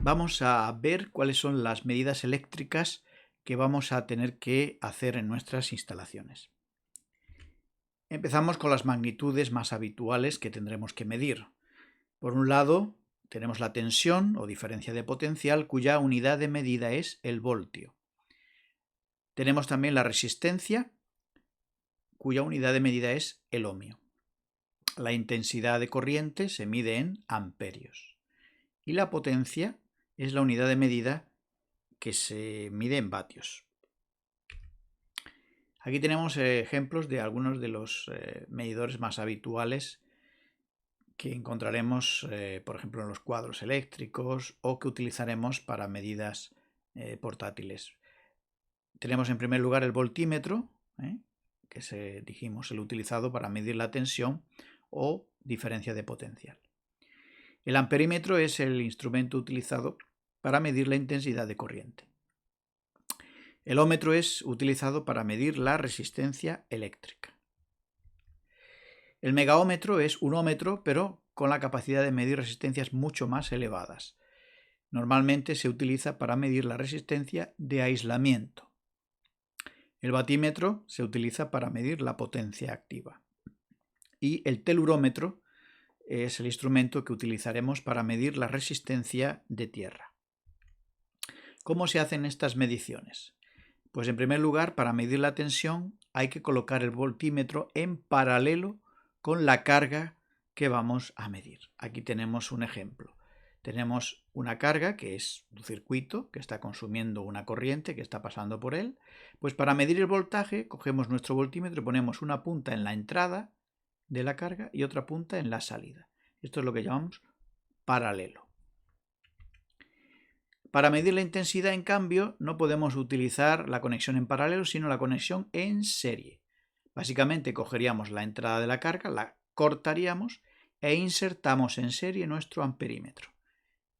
Vamos a ver cuáles son las medidas eléctricas que vamos a tener que hacer en nuestras instalaciones. Empezamos con las magnitudes más habituales que tendremos que medir. Por un lado, tenemos la tensión o diferencia de potencial, cuya unidad de medida es el voltio. Tenemos también la resistencia, cuya unidad de medida es el ohmio. La intensidad de corriente se mide en amperios. Y la potencia es la unidad de medida que se mide en vatios. Aquí tenemos ejemplos de algunos de los medidores más habituales que encontraremos, por ejemplo, en los cuadros eléctricos o que utilizaremos para medidas portátiles. Tenemos en primer lugar el voltímetro, que dijimos el utilizado para medir la tensión o diferencia de potencial. El amperímetro es el instrumento utilizado para medir la intensidad de corriente. El ómetro es utilizado para medir la resistencia eléctrica. El megaómetro es un ómetro, pero con la capacidad de medir resistencias mucho más elevadas. Normalmente se utiliza para medir la resistencia de aislamiento. El batímetro se utiliza para medir la potencia activa. Y el telurómetro es el instrumento que utilizaremos para medir la resistencia de tierra. ¿Cómo se hacen estas mediciones? Pues en primer lugar, para medir la tensión hay que colocar el voltímetro en paralelo con la carga que vamos a medir. Aquí tenemos un ejemplo. Tenemos una carga que es un circuito que está consumiendo una corriente que está pasando por él. Pues para medir el voltaje cogemos nuestro voltímetro y ponemos una punta en la entrada de la carga y otra punta en la salida. Esto es lo que llamamos paralelo. Para medir la intensidad, en cambio, no podemos utilizar la conexión en paralelo, sino la conexión en serie. Básicamente cogeríamos la entrada de la carga, la cortaríamos e insertamos en serie nuestro amperímetro.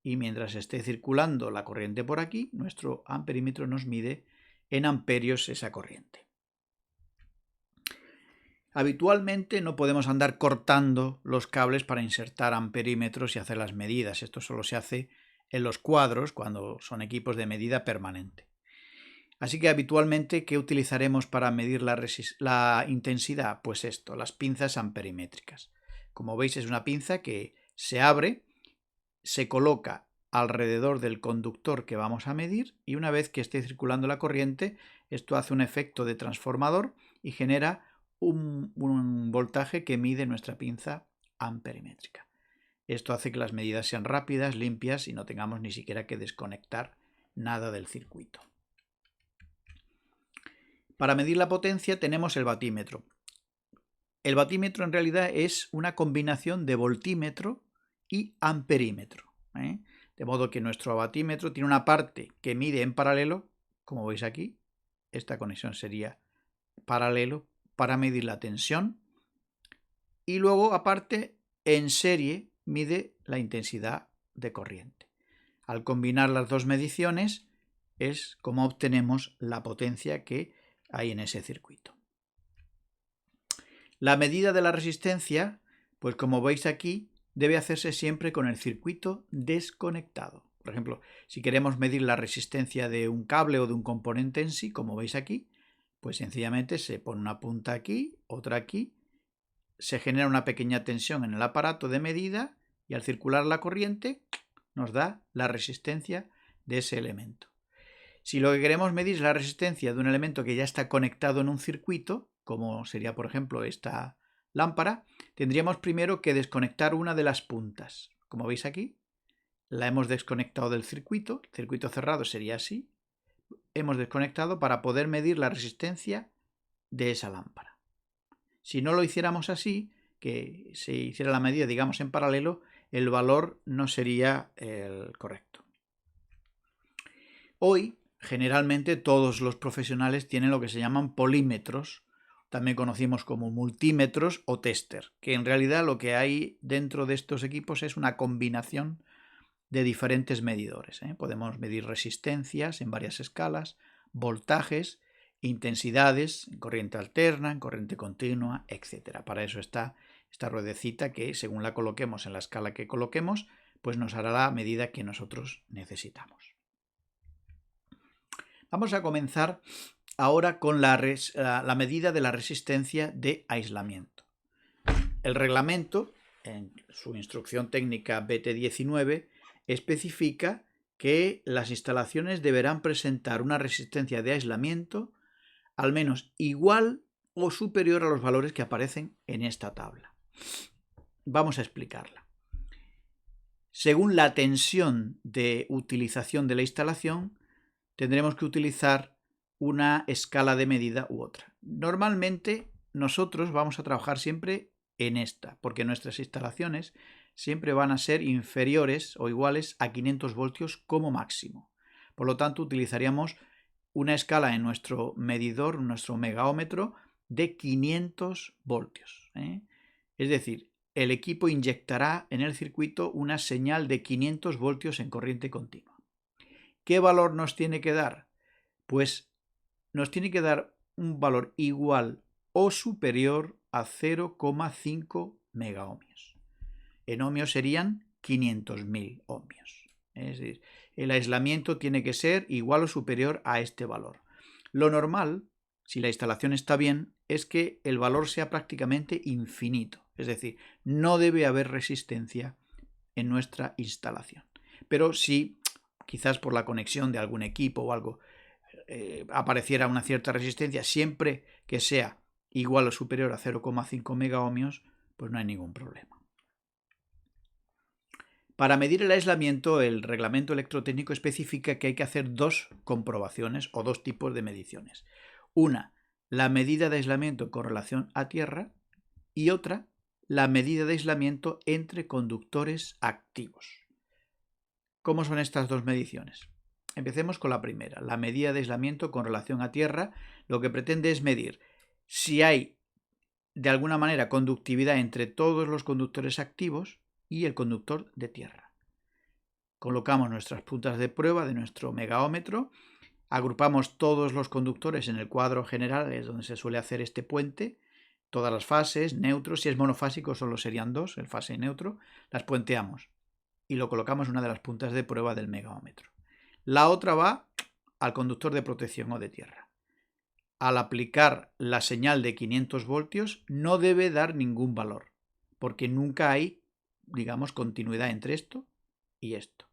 Y mientras esté circulando la corriente por aquí, nuestro amperímetro nos mide en amperios esa corriente. Habitualmente no podemos andar cortando los cables para insertar amperímetros y hacer las medidas. Esto solo se hace en los cuadros cuando son equipos de medida permanente. Así que habitualmente, ¿qué utilizaremos para medir la intensidad? Pues esto, las pinzas amperimétricas. Como veis, es una pinza que se abre, se coloca alrededor del conductor que vamos a medir y una vez que esté circulando la corriente, esto hace un efecto de transformador y genera un voltaje que mide nuestra pinza amperimétrica. Esto hace que las medidas sean rápidas, limpias y no tengamos ni siquiera que desconectar nada del circuito. Para medir la potencia tenemos el batímetro. El batímetro en realidad es una combinación de voltímetro y amperímetro. De modo que nuestro batímetro tiene una parte que mide en paralelo, como veis aquí. Esta conexión sería paralelo para medir la tensión. Y luego, aparte, en serie mide la intensidad de corriente. Al combinar las dos mediciones es como obtenemos la potencia que hay en ese circuito. La medida de la resistencia, pues como veis aquí, debe hacerse siempre con el circuito desconectado. Por ejemplo, si queremos medir la resistencia de un cable o de un componente en sí, como veis aquí, pues sencillamente se pone una punta aquí, otra aquí, se genera una pequeña tensión en el aparato de medida y al circular la corriente nos da la resistencia de ese elemento. Si lo que queremos medir es la resistencia de un elemento que ya está conectado en un circuito, como sería por ejemplo esta lámpara, tendríamos primero que desconectar una de las puntas. Como veis aquí, la hemos desconectado del circuito, el circuito cerrado sería así, hemos desconectado para poder medir la resistencia de esa lámpara. Si no lo hiciéramos así, que se hiciera la medida, digamos, en paralelo, el valor no sería el correcto. Hoy, generalmente, todos los profesionales tienen lo que se llaman polímetros, también conocimos como multímetros o tester, que en realidad lo que hay dentro de estos equipos es una combinación de diferentes medidores. Podemos medir resistencias en varias escalas, voltajes, intensidades en corriente alterna, en corriente continua, etc. Para eso está esta ruedecita que, según la coloquemos en la escala que coloquemos, pues nos hará la medida que nosotros necesitamos. Vamos a comenzar ahora con la medida de la resistencia de aislamiento. El reglamento, en su instrucción técnica BT19, especifica que las instalaciones deberán presentar una resistencia de aislamiento al menos igual o superior a los valores que aparecen en esta tabla. Vamos a explicarla. Según la tensión de utilización de la instalación, tendremos que utilizar una escala de medida u otra. Normalmente nosotros vamos a trabajar siempre en esta, porque nuestras instalaciones siempre van a ser inferiores o iguales a 500 voltios como máximo. Por lo tanto, utilizaríamos una escala en nuestro medidor, nuestro megaómetro, de 500 voltios. Es decir, el equipo inyectará en el circuito una señal de 500 voltios en corriente continua. ¿Qué valor nos tiene que dar? Pues nos tiene que dar un valor igual o superior a 0,5 megaohmios. En ohmios serían 500.000 ohmios. Es decir, el aislamiento tiene que ser igual o superior a este valor. Lo normal, si la instalación está bien, es que el valor sea prácticamente infinito. Es decir, no debe haber resistencia en nuestra instalación. Pero si quizás por la conexión de algún equipo o algo apareciera una cierta resistencia, siempre que sea igual o superior a 0,5 megaohmios, pues no hay ningún problema. Para medir el aislamiento, el reglamento electrotécnico especifica que hay que hacer dos comprobaciones o dos tipos de mediciones. Una, la medida de aislamiento con relación a tierra, y otra, la medida de aislamiento entre conductores activos. ¿Cómo son estas dos mediciones? Empecemos con la primera. La medida de aislamiento con relación a tierra lo que pretende es medir si hay de alguna manera conductividad entre todos los conductores activos y el conductor de tierra. Colocamos nuestras puntas de prueba de nuestro megaómetro, agrupamos todos los conductores en el cuadro general, es donde se suele hacer este puente, todas las fases, neutros, si es monofásico solo serían dos, el fase y neutro, las puenteamos y lo colocamos en una de las puntas de prueba del megaómetro. La otra va al conductor de protección o de tierra. Al aplicar la señal de 500 voltios no debe dar ningún valor, porque nunca hay, digamos, continuidad entre esto y esto.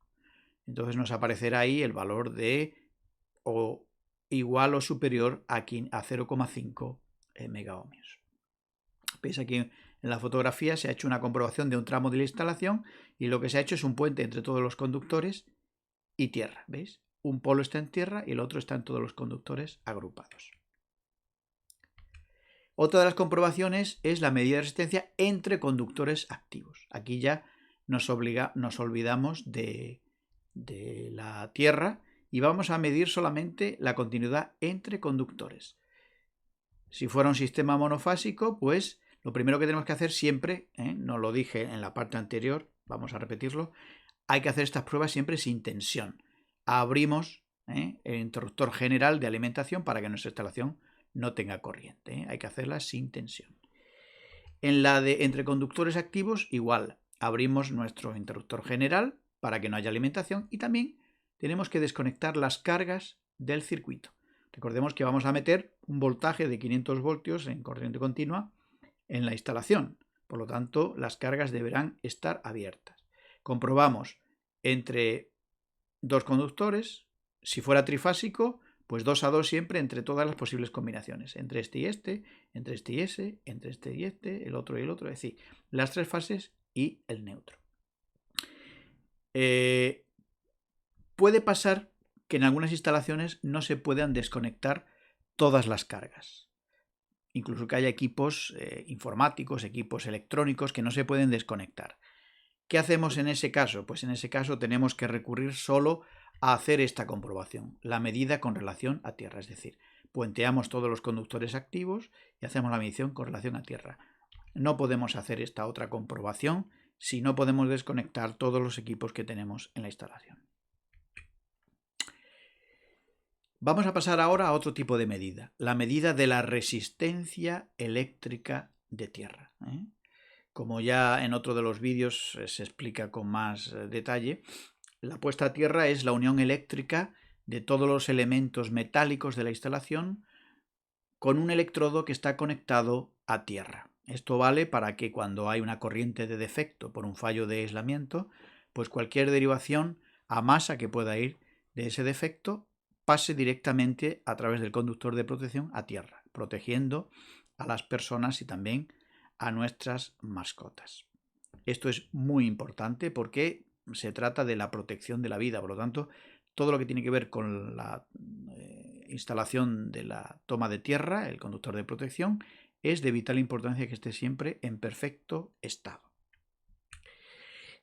Entonces nos aparecerá ahí el valor de o igual o superior a 0,5 megaohmios. Veis aquí en la fotografía se ha hecho una comprobación de un tramo de la instalación y lo que se ha hecho es un puente entre todos los conductores y tierra. ¿Veis? Un polo está en tierra y el otro está en todos los conductores agrupados. Otra de las comprobaciones es la medida de resistencia entre conductores activos. Aquí ya nos olvidamos de la tierra y vamos a medir solamente la continuidad entre conductores. Si fuera un sistema monofásico, pues lo primero que tenemos que hacer siempre, no lo dije en la parte anterior, vamos a repetirlo, hay que hacer estas pruebas siempre sin tensión. Abrimos el interruptor general de alimentación para que nuestra instalación no tenga corriente. Hay que hacerla sin tensión. En la de entre conductores activos, igual, abrimos nuestro interruptor general para que no haya alimentación y también tenemos que desconectar las cargas del circuito. Recordemos que vamos a meter un voltaje de 500 voltios en corriente continua en la instalación. Por lo tanto, las cargas deberán estar abiertas. Comprobamos entre dos conductores. Si fuera trifásico, pues 2 a 2 siempre entre todas las posibles combinaciones. Entre este y este, entre este y ese, entre este y este, el otro y el otro. Es decir, las tres fases y el neutro. Puede pasar que en algunas instalaciones no se puedan desconectar todas las cargas. Incluso que haya equipos informáticos, equipos electrónicos que no se pueden desconectar. ¿Qué hacemos en ese caso? Pues en ese caso tenemos que recurrir solo a hacer esta comprobación, la medida con relación a tierra. Es decir, puenteamos todos los conductores activos y hacemos la medición con relación a tierra. No podemos hacer esta otra comprobación si no podemos desconectar todos los equipos que tenemos en la instalación. Vamos a pasar ahora a otro tipo de medida, la medida de la resistencia eléctrica de tierra. Como ya en otro de los vídeos se explica con más detalle, la puesta a tierra es la unión eléctrica de todos los elementos metálicos de la instalación con un electrodo que está conectado a tierra. Esto vale para que cuando hay una corriente de defecto por un fallo de aislamiento, pues cualquier derivación a masa que pueda ir de ese defecto pase directamente a través del conductor de protección a tierra, protegiendo a las personas y también a nuestras mascotas. Esto es muy importante porque se trata de la protección de la vida, por lo tanto, todo lo que tiene que ver con la instalación de la toma de tierra, el conductor de protección, es de vital importancia que esté siempre en perfecto estado.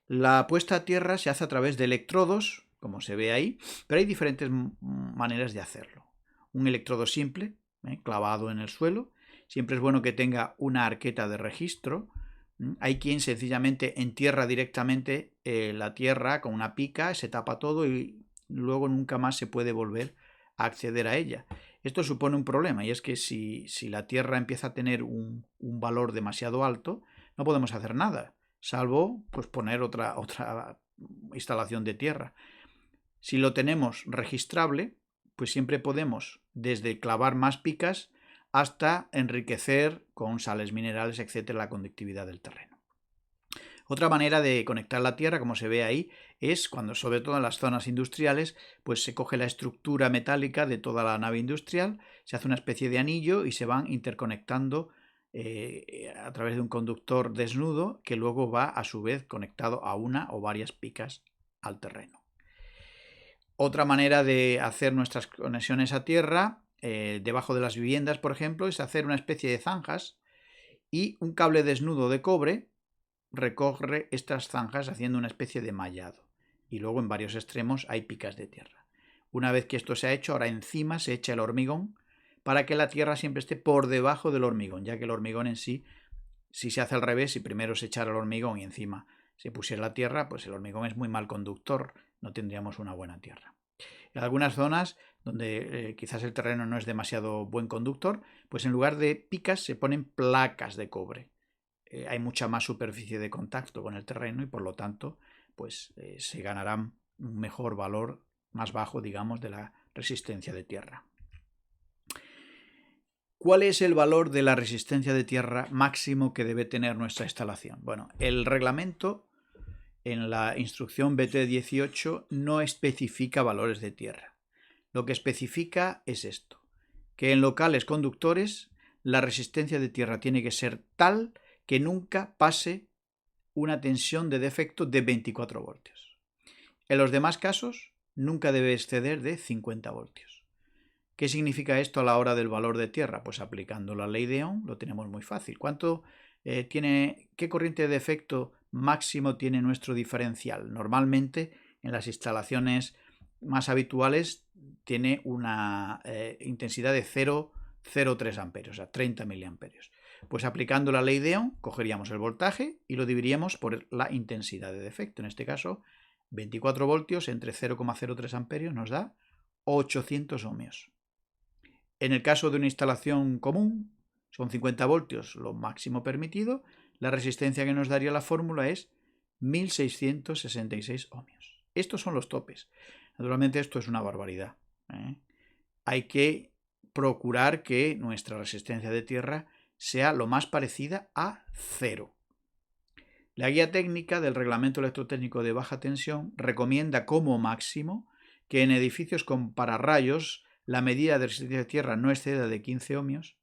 La puesta a tierra se hace a través de electrodos, como se ve ahí, pero hay diferentes maneras de hacerlo. Un electrodo simple, clavado en el suelo. Siempre es bueno que tenga una arqueta de registro. Hay quien sencillamente entierra directamente la tierra con una pica, se tapa todo y luego nunca más se puede volver a acceder a ella. Esto supone un problema, y es que si la tierra empieza a tener un valor demasiado alto, no podemos hacer nada, salvo pues poner otra instalación de tierra. Si lo tenemos registrable, pues siempre podemos desde clavar más picas hasta enriquecer con sales minerales, etcétera, la conductividad del terreno. Otra manera de conectar la tierra, como se ve ahí, es cuando, sobre todo en las zonas industriales, pues se coge la estructura metálica de toda la nave industrial, se hace una especie de anillo y se van interconectando a través de un conductor desnudo que luego va a su vez conectado a una o varias picas al terreno. Otra manera de hacer nuestras conexiones a tierra, debajo de las viviendas, por ejemplo, es hacer una especie de zanjas y un cable desnudo de cobre recorre estas zanjas haciendo una especie de mallado. Y luego en varios extremos hay picas de tierra. Una vez que esto se ha hecho, ahora encima se echa el hormigón para que la tierra siempre esté por debajo del hormigón, ya que el hormigón en sí, si se hace al revés, si primero se echara el hormigón y encima se pusiera la tierra, pues el hormigón es muy mal conductor, no tendríamos una buena tierra. En algunas zonas donde quizás el terreno no es demasiado buen conductor, pues en lugar de picas se ponen placas de cobre. Hay mucha más superficie de contacto con el terreno y por lo tanto pues se ganará un mejor valor, más bajo, digamos, de la resistencia de tierra. ¿Cuál es el valor de la resistencia de tierra máximo que debe tener nuestra instalación? Bueno, el reglamento en la instrucción BT18 no especifica valores de tierra. Lo que especifica es esto, que en locales conductores la resistencia de tierra tiene que ser tal que nunca pase una tensión de defecto de 24 voltios. En los demás casos, nunca debe exceder de 50 voltios. ¿Qué significa esto a la hora del valor de tierra? Pues aplicando la ley de Ohm lo tenemos muy fácil. ¿Qué corriente de defecto máximo tiene nuestro diferencial? Normalmente en las instalaciones más habituales tiene una intensidad de 0,03 amperios, o sea, 30 miliamperios. Pues aplicando la ley de Ohm, cogeríamos el voltaje y lo dividiríamos por la intensidad de defecto. En este caso, 24 voltios entre 0,03 amperios nos da 800 ohmios. En el caso de una instalación común, son 50 voltios lo máximo permitido, la resistencia que nos daría la fórmula es 1666 ohmios. Estos son los topes. Naturalmente esto es una barbaridad. Hay que procurar que nuestra resistencia de tierra sea lo más parecida a cero. La guía técnica del Reglamento Electrotécnico de Baja Tensión recomienda como máximo que en edificios con pararrayos la medida de resistencia de tierra no exceda de 15 ohmios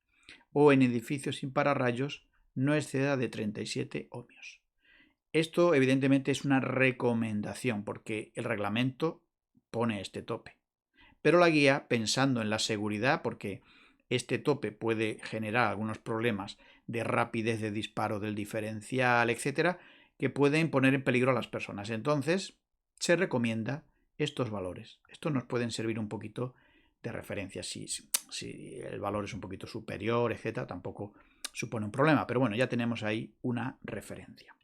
o en edificios sin pararrayos no exceda de 37 ohmios. Esto evidentemente es una recomendación porque el reglamento pone este tope. Pero la guía, pensando en la seguridad, porque este tope puede generar algunos problemas de rapidez de disparo del diferencial, etcétera, que pueden poner en peligro a las personas. Entonces, se recomienda estos valores. Estos nos pueden servir un poquito de referencia. Si el valor es un poquito superior, etcétera, tampoco supone un problema. Pero bueno, ya tenemos ahí una referencia.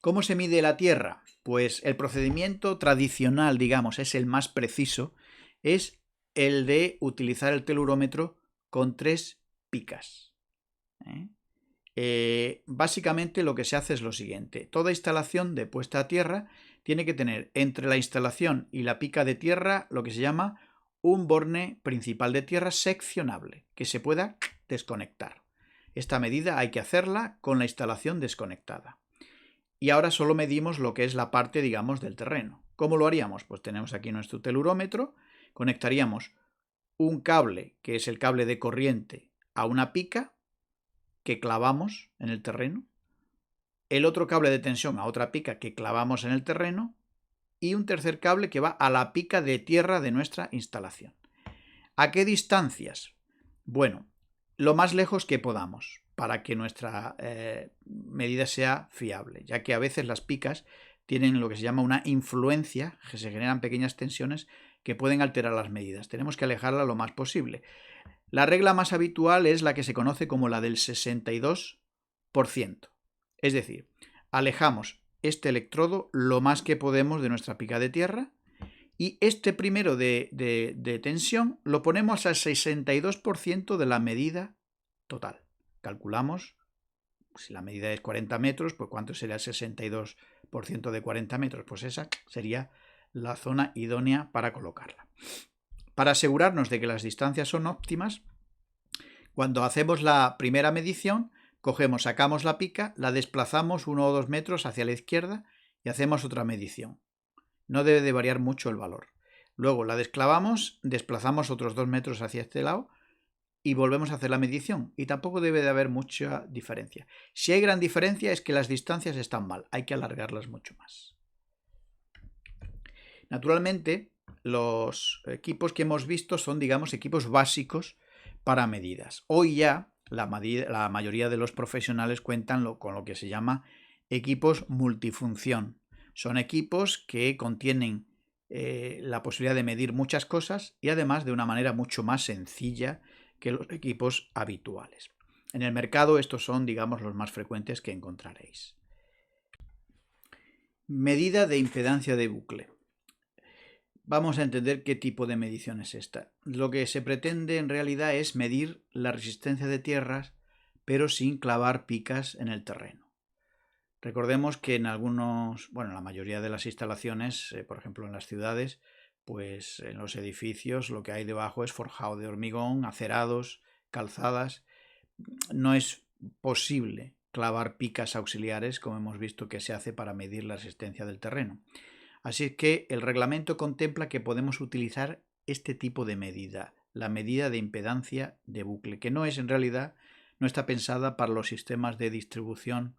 ¿Cómo se mide la tierra? Pues el procedimiento tradicional, digamos, es el más preciso, es el de utilizar el telurómetro con 3 picas. Básicamente lo que se hace es lo siguiente: toda instalación de puesta a tierra tiene que tener entre la instalación y la pica de tierra lo que se llama un borne principal de tierra seccionable, que se pueda desconectar. Esta medida hay que hacerla con la instalación desconectada. Y ahora solo medimos lo que es la parte, digamos, del terreno. ¿Cómo lo haríamos? Pues tenemos aquí nuestro telurómetro, conectaríamos un cable, que es el cable de corriente, a una pica que clavamos en el terreno, el otro cable de tensión a otra pica que clavamos en el terreno y un tercer cable que va a la pica de tierra de nuestra instalación. ¿A qué distancias? Bueno, lo más lejos que podamos para que nuestra medida sea fiable, ya que a veces las picas tienen lo que se llama una influencia, que se generan pequeñas tensiones que pueden alterar las medidas. Tenemos que alejarla lo más posible. La regla más habitual es la que se conoce como la del 62%. Es decir, alejamos este electrodo lo más que podemos de nuestra pica de tierra y este primero de tensión lo ponemos al 62% de la medida total. Calculamos, si la medida es 40 metros, pues ¿cuánto sería el 62% de 40 metros? Pues esa sería la zona idónea para colocarla. Para asegurarnos de que las distancias son óptimas, cuando hacemos la primera medición, sacamos la pica, la desplazamos 1 o 2 metros hacia la izquierda y hacemos otra medición. No debe de variar mucho el valor. Luego la desclavamos, desplazamos otros 2 metros hacia este lado y volvemos a hacer la medición. Y tampoco debe de haber mucha diferencia. Si hay gran diferencia es que las distancias están mal, hay que alargarlas mucho más. Naturalmente, los equipos que hemos visto son, digamos, equipos básicos para medidas. Hoy ya la mayoría de los profesionales cuentan con lo que se llama equipos multifunción. Son equipos que contienen la posibilidad de medir muchas cosas y además de una manera mucho más sencilla que los equipos habituales. En el mercado estos son, digamos, los más frecuentes que encontraréis. Medida de impedancia de bucle. Vamos a entender qué tipo de medición es esta. Lo que se pretende en realidad es medir la resistencia de tierras, pero sin clavar picas en el terreno. Recordemos que en la mayoría de las instalaciones, por ejemplo en las ciudades, pues en los edificios lo que hay debajo es forjado de hormigón, acerados, calzadas. No es posible clavar picas auxiliares, como hemos visto que se hace para medir la resistencia del terreno. Así que el reglamento contempla que podemos utilizar este tipo de medida, la medida de impedancia de bucle, que no está pensada para los sistemas de distribución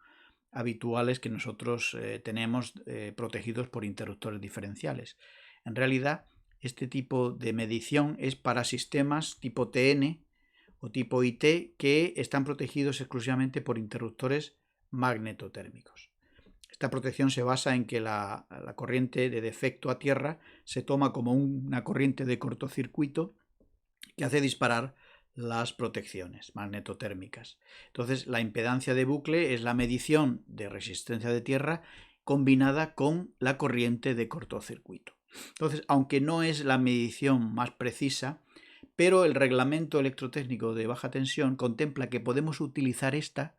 habituales que nosotros tenemos protegidos por interruptores diferenciales. En realidad, este tipo de medición es para sistemas tipo TN o tipo IT que están protegidos exclusivamente por interruptores magnetotérmicos. Esta protección se basa en que la corriente de defecto a tierra se toma como una corriente de cortocircuito que hace disparar las protecciones magnetotérmicas. Entonces, la impedancia de bucle es la medición de resistencia de tierra combinada con la corriente de cortocircuito. Entonces, aunque no es la medición más precisa, pero el reglamento electrotécnico de baja tensión contempla que podemos utilizar esta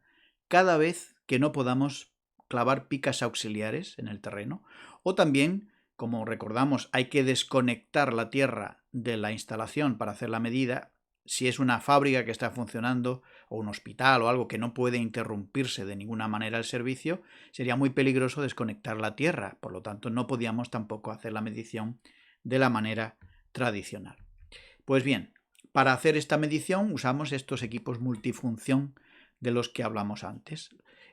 cada vez que no podamos clavar picas auxiliares en el terreno, o también, como recordamos, hay que desconectar la tierra de la instalación para hacer la medida. Si es una fábrica que está funcionando o un hospital o algo que no puede interrumpirse de ninguna manera el servicio, sería muy peligroso desconectar la tierra, por lo tanto no podíamos tampoco hacer la medición de la manera tradicional. Pues bien, para hacer esta medición usamos estos equipos multifunción de los que hablamos antes.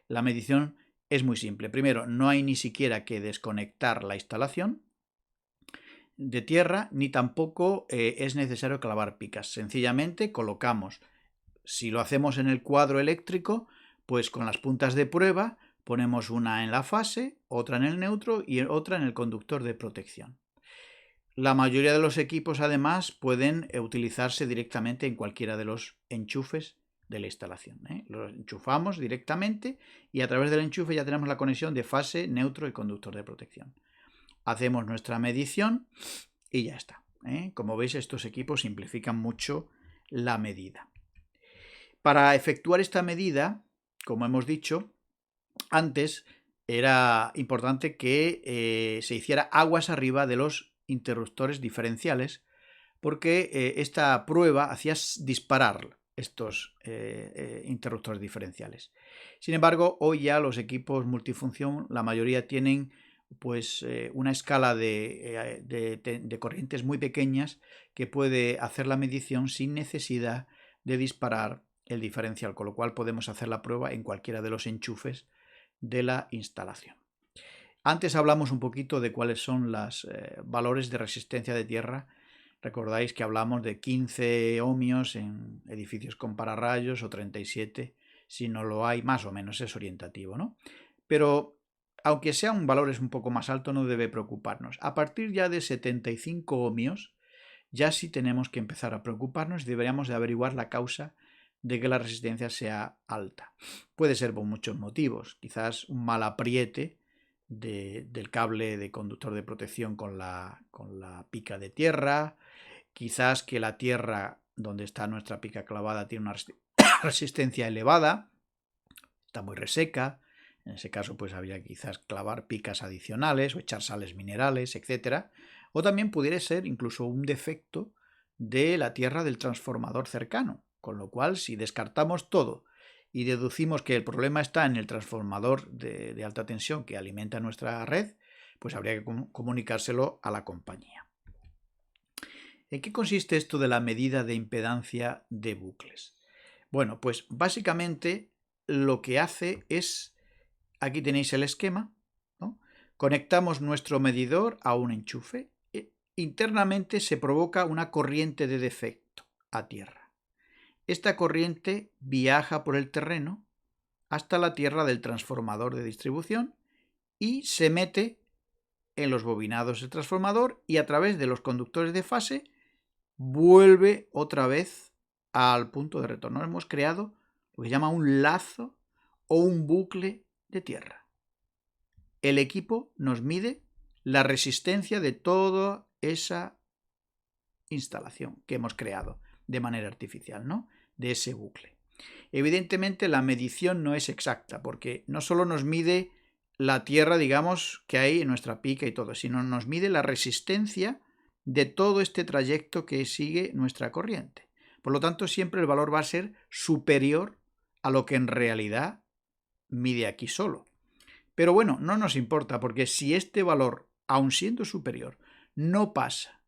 La medición es muy simple. Primero, no hay ni siquiera que desconectar la instalación de tierra, ni tampoco es necesario clavar picas. Sencillamente colocamos, si lo hacemos en el cuadro eléctrico, pues con las puntas de prueba ponemos una en la fase, otra en el neutro y otra en el conductor de protección. La mayoría de los equipos además pueden utilizarse directamente en cualquiera de los enchufes de la instalación. Lo enchufamos directamente y a través del enchufe ya tenemos la conexión de fase, neutro y conductor de protección. Hacemos nuestra medición y ya está. Como veis, estos equipos simplifican mucho la medida. Para efectuar esta medida, como hemos dicho antes, era importante que se hiciera aguas arriba de los interruptores diferenciales, porque esta prueba hacía disparar estos interruptores diferenciales. Sin embargo, hoy ya los equipos multifunción, la mayoría tienen pues una escala de corrientes muy pequeñas que puede hacer la medición sin necesidad de disparar el diferencial, con lo cual podemos hacer la prueba en cualquiera de los enchufes de la instalación. Antes hablamos un poquito de cuáles son los valores de resistencia de tierra. Recordáis que hablamos de 15 ohmios en edificios con pararrayos o 37 si no lo hay, más o menos es orientativo, ¿no? Pero aunque sean valores un poco más altos, no debe preocuparnos. A partir ya de 75 ohmios, ya sí tenemos que empezar a preocuparnos y deberíamos de averiguar la causa de que la resistencia sea alta. Puede ser por muchos motivos, quizás un mal apriete del cable de conductor de protección con la pica de tierra, quizás que la tierra donde está nuestra pica clavada tiene una resistencia elevada, está muy reseca. En ese caso pues habría quizás clavar picas adicionales o echar sales minerales, etc. O también pudiera ser incluso un defecto de la tierra del transformador cercano, con lo cual si descartamos todo y deducimos que el problema está en el transformador de alta tensión que alimenta nuestra red, pues habría que comunicárselo a la compañía. ¿En qué consiste esto de la medida de impedancia de bucles? Bueno, pues básicamente lo que hace es, aquí tenéis el esquema, ¿no? Conectamos nuestro medidor a un enchufe, internamente se provoca una corriente de defecto a tierra. Esta corriente viaja por el terreno hasta la tierra del transformador de distribución y se mete en los bobinados del transformador y a través de los conductores de fase vuelve otra vez al punto de retorno. Hemos creado lo que se llama un lazo o un bucle de tierra. El equipo nos mide la resistencia de toda esa instalación que hemos creado de manera artificial, ¿no? De ese bucle. Evidentemente la medición no es exacta porque no solo nos mide la tierra, digamos, que hay en nuestra pica y todo, sino nos mide la resistencia de todo este trayecto que sigue nuestra corriente. Por lo tanto, siempre el valor va a ser superior a lo que en realidad mide aquí solo. Pero bueno, no nos importa porque si este valor, aun siendo superior, no pasa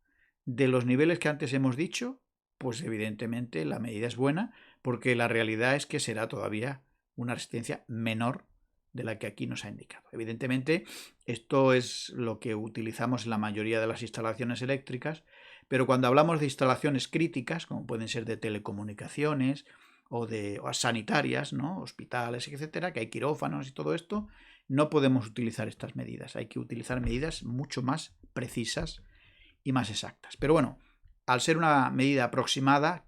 de los niveles que antes hemos dicho, pues evidentemente la medida es buena porque la realidad es que será todavía una resistencia menor de la que aquí nos ha indicado. Evidentemente, esto es lo que utilizamos en la mayoría de las instalaciones eléctricas, pero cuando hablamos de instalaciones críticas, como pueden ser de telecomunicaciones o sanitarias, ¿no? Hospitales, etcétera, que hay quirófanos y todo esto, no podemos utilizar estas medidas. Hay que utilizar medidas mucho más precisas y más exactas. Pero bueno, al ser una medida aproximada,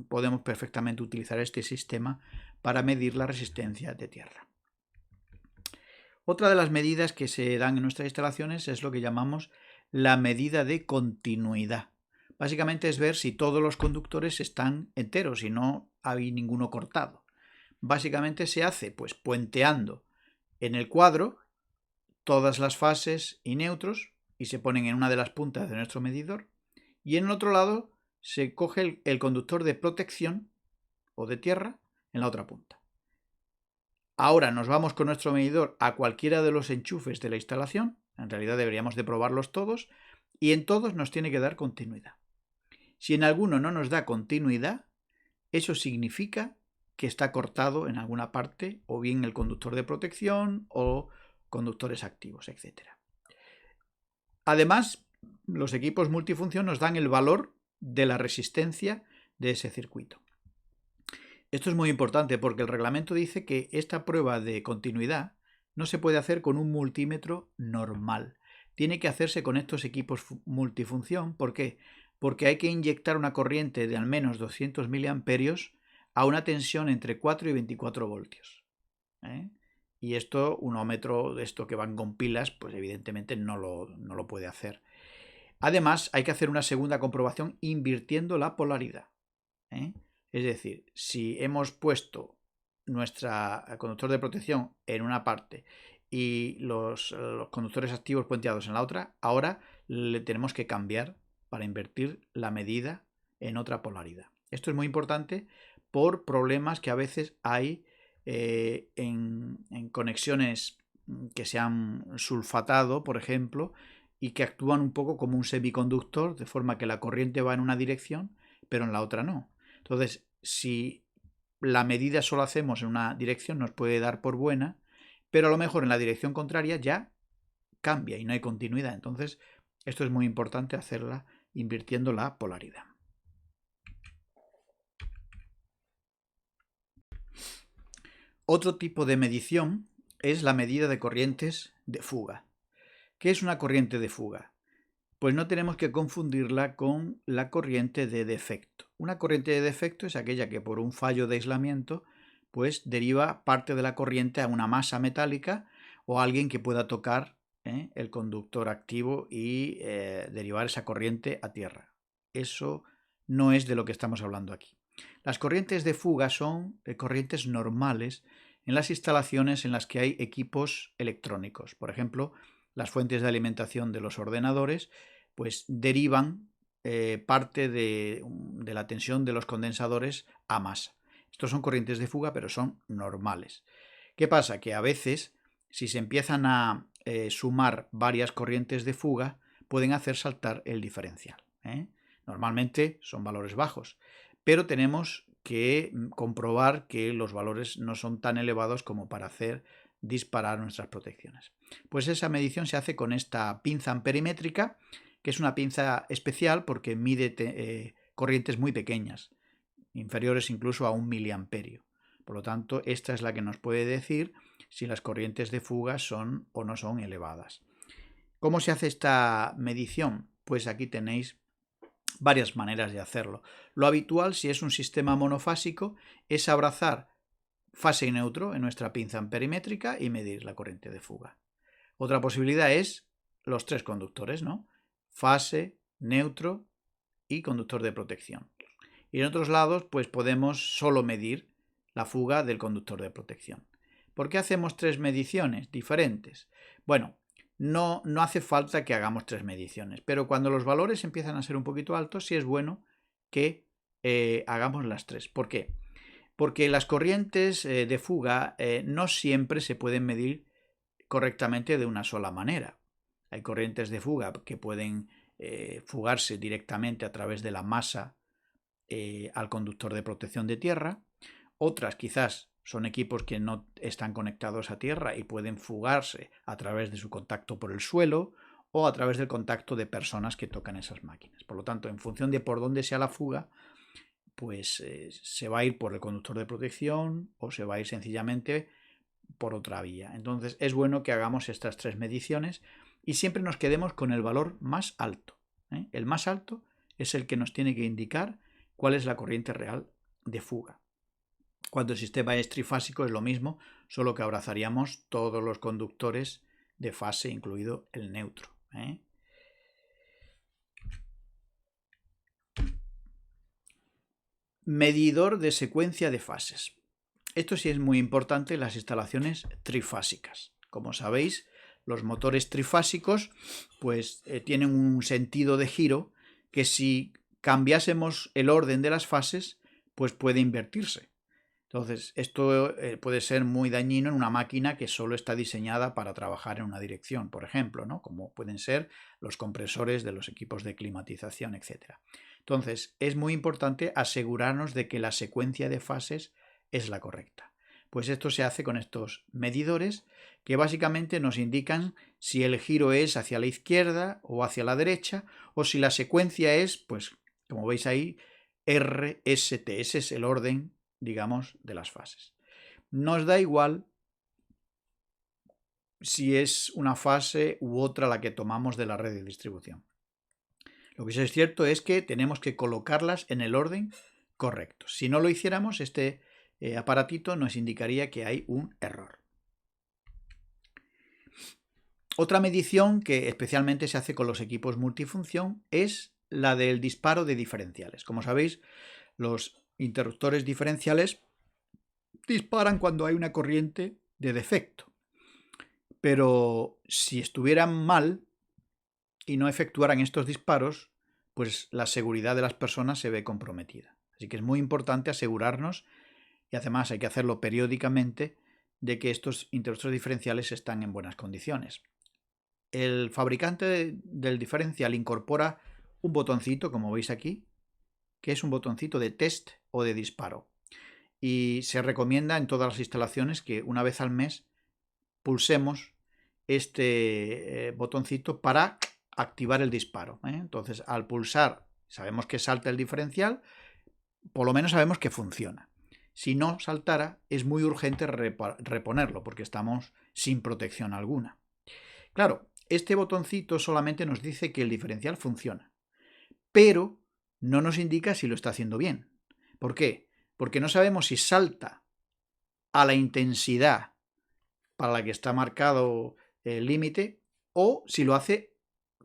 podemos perfectamente utilizar este sistema para medir la resistencia de tierra. Otra de las medidas que se dan en nuestras instalaciones es lo que llamamos la medida de continuidad. Básicamente es ver si todos los conductores están enteros y no hay ninguno cortado. Básicamente se hace pues puenteando en el cuadro todas las fases y neutros y se ponen en una de las puntas de nuestro medidor y en el otro lado se coge el conductor de protección o de tierra en la otra punta. Ahora nos vamos con nuestro medidor a cualquiera de los enchufes de la instalación, en realidad deberíamos de probarlos todos, y en todos nos tiene que dar continuidad. Si en alguno no nos da continuidad, eso significa que está cortado en alguna parte, o bien el conductor de protección o conductores activos, etc. Además, los equipos multifunción nos dan el valor de la resistencia de ese circuito. Esto es muy importante porque el reglamento dice que esta prueba de continuidad no se puede hacer con un multímetro normal. Tiene que hacerse con estos equipos multifunción. ¿Por qué? Porque hay que inyectar una corriente de al menos 200 miliamperios a una tensión entre 4 y 24 voltios. Y esto, un ohmómetro de esto que van con pilas, pues evidentemente no lo puede hacer. Además, hay que hacer una segunda comprobación invirtiendo la polaridad. Es decir, si hemos puesto nuestro conductor de protección en una parte y los conductores activos puenteados en la otra, ahora le tenemos que cambiar para invertir la medida en otra polaridad. Esto es muy importante por problemas que a veces hay en conexiones que se han sulfatado, por ejemplo, y que actúan un poco como un semiconductor, de forma que la corriente va en una dirección, pero en la otra no. Entonces, si la medida solo hacemos en una dirección, nos puede dar por buena, pero a lo mejor en la dirección contraria ya cambia y no hay continuidad. Entonces, esto es muy importante hacerla invirtiendo la polaridad. Otro tipo de medición es la medida de corrientes de fuga. ¿Qué es una corriente de fuga? Pues no tenemos que confundirla con la corriente de defecto. Una corriente de defecto es aquella que por un fallo de aislamiento pues deriva parte de la corriente a una masa metálica o a alguien que pueda tocar el conductor activo y derivar esa corriente a tierra. Eso no es de lo que estamos hablando aquí. Las corrientes de fuga son corrientes normales en las instalaciones en las que hay equipos electrónicos. Por ejemplo, las fuentes de alimentación de los ordenadores pues derivan parte de la tensión de los condensadores a masa. Estos son corrientes de fuga, pero son normales. ¿Qué pasa? Que a veces, si se empiezan a sumar varias corrientes de fuga, pueden hacer saltar el diferencial. Normalmente son valores bajos, pero tenemos que comprobar que los valores no son tan elevados como para hacer disparar nuestras protecciones. Pues esa medición se hace con esta pinza amperimétrica, que es una pinza especial porque mide corrientes muy pequeñas, inferiores incluso a 1 miliamperio. Por lo tanto, esta es la que nos puede decir si las corrientes de fuga son o no son elevadas. ¿Cómo se hace esta medición? Pues aquí tenéis varias maneras de hacerlo. Lo habitual, si es un sistema monofásico, es abrazar fase y neutro en nuestra pinza amperimétrica y medir la corriente de fuga. Otra posibilidad es los tres conductores, ¿no? Fase, neutro y conductor de protección. Y en otros lados, pues podemos solo medir la fuga del conductor de protección. ¿Por qué hacemos tres mediciones diferentes? Bueno, no hace falta que hagamos tres mediciones, pero cuando los valores empiezan a ser un poquito altos, sí es bueno que hagamos las tres. ¿Por qué? Porque las corrientes de fuga no siempre se pueden medir correctamente de una sola manera. Hay corrientes de fuga que pueden fugarse directamente a través de la masa al conductor de protección de tierra. Otras quizás son equipos que no están conectados a tierra y pueden fugarse a través de su contacto por el suelo o a través del contacto de personas que tocan esas máquinas. Por lo tanto, en función de por dónde sea la fuga, pues se va a ir por el conductor de protección o se va a ir sencillamente por otra vía. Entonces es bueno que hagamos estas tres mediciones y siempre nos quedemos con el valor más alto. El más alto es el que nos tiene que indicar cuál es la corriente real de fuga. Cuando el sistema es trifásico es lo mismo, solo que abrazaríamos todos los conductores de fase, incluido el neutro. Medidor de secuencia de fases. Esto sí es muy importante en las instalaciones trifásicas. Como sabéis, los motores trifásicos pues tienen un sentido de giro que si cambiásemos el orden de las fases, pues puede invertirse. Entonces, esto puede ser muy dañino en una máquina que solo está diseñada para trabajar en una dirección, por ejemplo, ¿no? Como pueden ser los compresores de los equipos de climatización, etc. Entonces, es muy importante asegurarnos de que la secuencia de fases es la correcta. Pues esto se hace con estos medidores que básicamente nos indican si el giro es hacia la izquierda o hacia la derecha, o si la secuencia es, pues como veis ahí, RST. Ese es el orden, digamos, de las fases. Nos da igual si es una fase u otra la que tomamos de la red de distribución. Lo que sí es cierto es que tenemos que colocarlas en el orden correctos. Si no lo hiciéramos, este aparatito nos indicaría que hay un error. Otra medición que especialmente se hace con los equipos multifunción es la del disparo de diferenciales. Como sabéis, los interruptores diferenciales disparan cuando hay una corriente de defecto. Pero si estuvieran mal y no efectuaran estos disparos, pues la seguridad de las personas se ve comprometida. Así que es muy importante asegurarnos, y además hay que hacerlo periódicamente, de que estos interruptores diferenciales están en buenas condiciones. El fabricante del diferencial incorpora un botoncito, como veis aquí, que es un botoncito de test o de disparo. Y se recomienda en todas las instalaciones que una vez al mes pulsemos este botoncito para activar el disparo. Entonces, al pulsar, sabemos que salta el diferencial, por lo menos sabemos que funciona. Si no saltara, es muy urgente reponerlo porque estamos sin protección alguna. Claro, este botoncito solamente nos dice que el diferencial funciona, pero no nos indica si lo está haciendo bien. ¿Por qué? Porque no sabemos si salta a la intensidad para la que está marcado el límite o si lo hace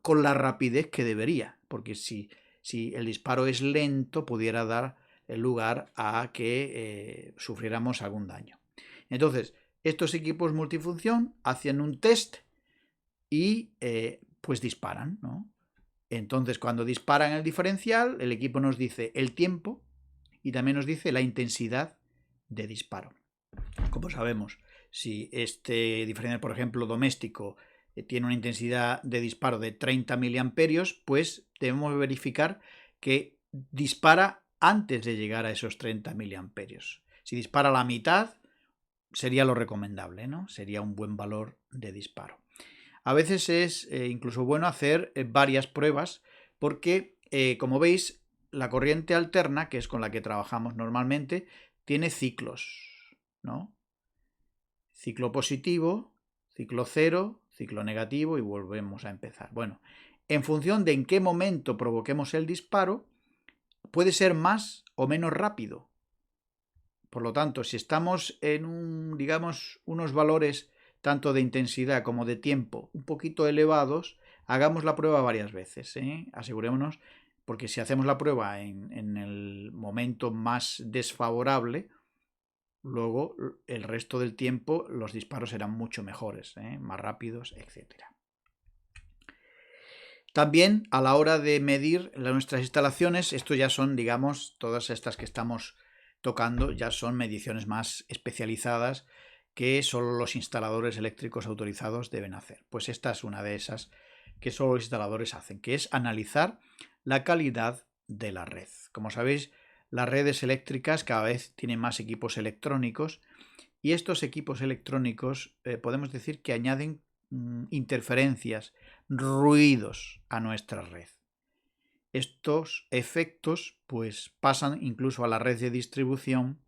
con la rapidez que debería, porque si el disparo es lento pudiera dar lugar a que sufriéramos algún daño. Entonces, estos equipos multifunción hacen un test y pues disparan, ¿no? Entonces, cuando disparan el diferencial, el equipo nos dice el tiempo y también nos dice la intensidad de disparo. Como sabemos, si este diferencial, por ejemplo, doméstico, tiene una intensidad de disparo de 30 miliamperios, pues debemos verificar que dispara antes de llegar a esos 30 miliamperios. Si dispara la mitad, sería lo recomendable, ¿no? Sería un buen valor de disparo. A veces es incluso bueno hacer varias pruebas porque, como veis, la corriente alterna, que es con la que trabajamos normalmente, tiene ciclos, ¿no? Ciclo positivo, ciclo cero, ciclo negativo y volvemos a empezar. Bueno, en función de en qué momento provoquemos el disparo, puede ser más o menos rápido. Por lo tanto, si estamos en unos valores tanto de intensidad como de tiempo un poquito elevados, hagamos la prueba varias veces. Asegurémonos, porque si hacemos la prueba en el momento más desfavorable, luego el resto del tiempo los disparos serán mucho mejores, más rápidos, etc. También a la hora de medir nuestras instalaciones, esto ya son, digamos, todas estas que estamos tocando, ya son mediciones más especializadas que solo los instaladores eléctricos autorizados deben hacer. Pues esta es una de esas que solo los instaladores hacen, que es analizar la calidad de la red. Como sabéis, las redes eléctricas cada vez tienen más equipos electrónicos y estos equipos electrónicos podemos decir que añaden interferencias, ruidos a nuestra red. Estos efectos pues pasan incluso a la red de distribución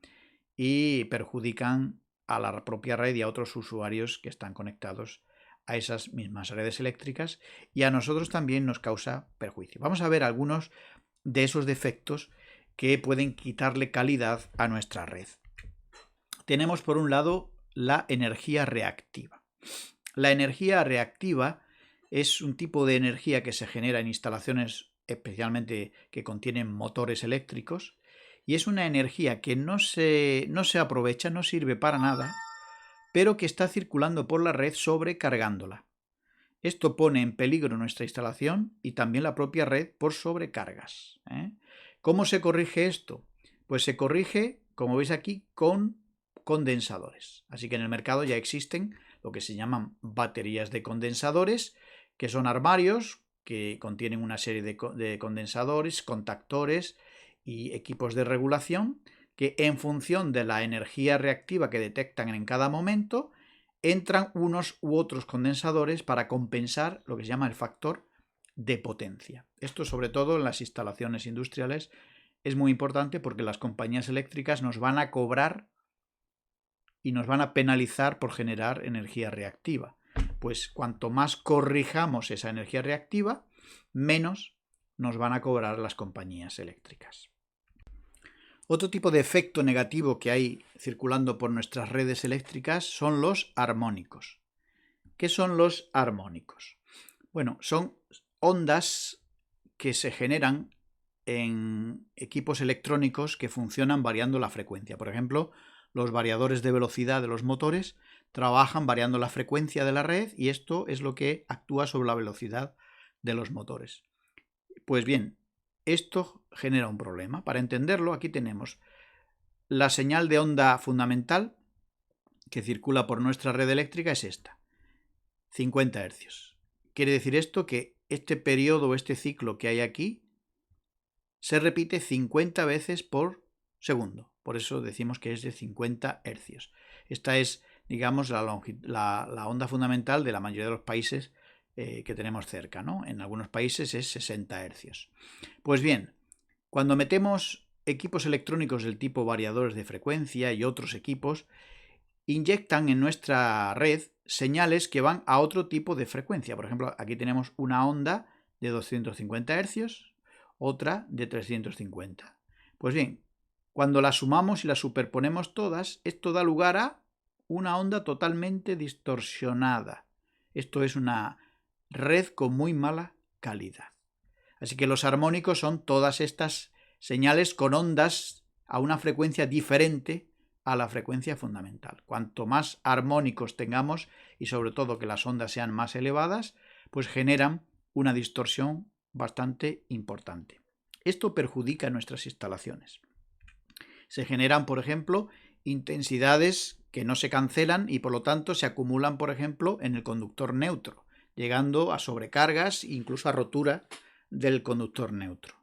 y perjudican a la propia red y a otros usuarios que están conectados a esas mismas redes eléctricas y a nosotros también nos causa perjuicio. Vamos a ver algunos de esos defectos que pueden quitarle calidad a nuestra red. Tenemos por un lado la energía reactiva. La energía reactiva es un tipo de energía que se genera en instalaciones especialmente que contienen motores eléctricos y es una energía que no se aprovecha, no sirve para nada, pero que está circulando por la red sobrecargándola. Esto pone en peligro nuestra instalación y también la propia red por sobrecargas. ¿Cómo se corrige esto? Pues se corrige, como veis aquí, con condensadores. Así que en el mercado ya existen lo que se llaman baterías de condensadores, que son armarios que contienen una serie de condensadores, contactores y equipos de regulación que en función de la energía reactiva que detectan en cada momento, entran unos u otros condensadores para compensar lo que se llama el factor de potencia. Esto sobre todo en las instalaciones industriales es muy importante porque las compañías eléctricas nos van a cobrar y nos van a penalizar por generar energía reactiva. Pues cuanto más corrijamos esa energía reactiva, menos nos van a cobrar las compañías eléctricas. Otro tipo de efecto negativo que hay circulando por nuestras redes eléctricas son los armónicos. ¿Qué son los armónicos? Bueno, son ondas que se generan en equipos electrónicos que funcionan variando la frecuencia. Por ejemplo, los variadores de velocidad de los motores trabajan variando la frecuencia de la red y esto es lo que actúa sobre la velocidad de los motores. Pues bien, esto genera un problema. Para entenderlo, aquí tenemos la señal de onda fundamental que circula por nuestra red eléctrica es esta, 50 Hz. Quiere decir esto que este periodo, este ciclo que hay aquí, se repite 50 veces por segundo. Por eso decimos que es de 50 Hz. Esta es, digamos, la onda fundamental de la mayoría de los países que tenemos cerca, ¿no? En algunos países es 60 Hz. Pues bien, cuando metemos equipos electrónicos del tipo variadores de frecuencia y otros equipos, inyectan en nuestra red señales que van a otro tipo de frecuencia. Por ejemplo, aquí tenemos una onda de 250 Hz, otra de 350. Pues bien, cuando las sumamos y las superponemos todas, esto da lugar a una onda totalmente distorsionada. Esto es una red con muy mala calidad. Así que los armónicos son todas estas señales con ondas a una frecuencia diferente a la frecuencia fundamental. Cuanto más armónicos tengamos y sobre todo que las ondas sean más elevadas, pues generan una distorsión bastante importante. Esto perjudica nuestras instalaciones. Se generan, por ejemplo, intensidades que no se cancelan y por lo tanto se acumulan, por ejemplo, en el conductor neutro, llegando a sobrecargas e incluso a rotura del conductor neutro.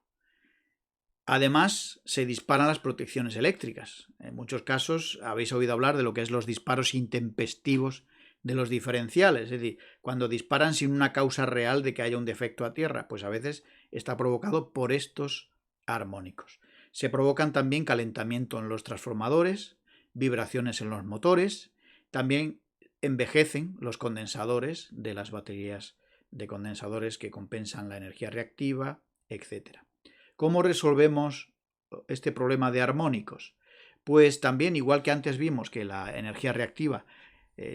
Además, se disparan las protecciones eléctricas. En muchos casos habéis oído hablar de lo que es los disparos intempestivos de los diferenciales, es decir, cuando disparan sin una causa real de que haya un defecto a tierra, pues a veces está provocado por estos armónicos. Se provocan también calentamiento en los transformadores, vibraciones en los motores, también envejecen los condensadores de las baterías de condensadores que compensan la energía reactiva, etc. ¿Cómo resolvemos este problema de armónicos? Pues también, igual que antes vimos que la energía reactiva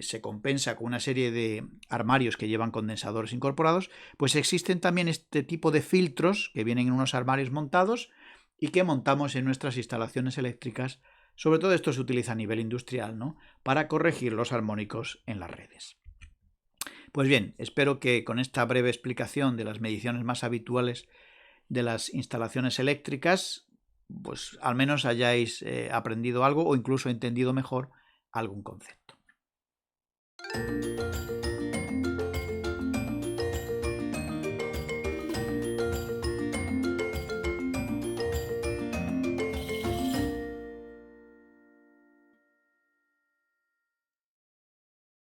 se compensa con una serie de armarios que llevan condensadores incorporados, pues existen también este tipo de filtros que vienen en unos armarios montados y que montamos en nuestras instalaciones eléctricas. Sobre todo esto se utiliza a nivel industrial, ¿no?, para corregir los armónicos en las redes. Pues bien, espero que con esta breve explicación de las mediciones más habituales de las instalaciones eléctricas, pues al menos hayáis aprendido algo o incluso entendido mejor algún concepto.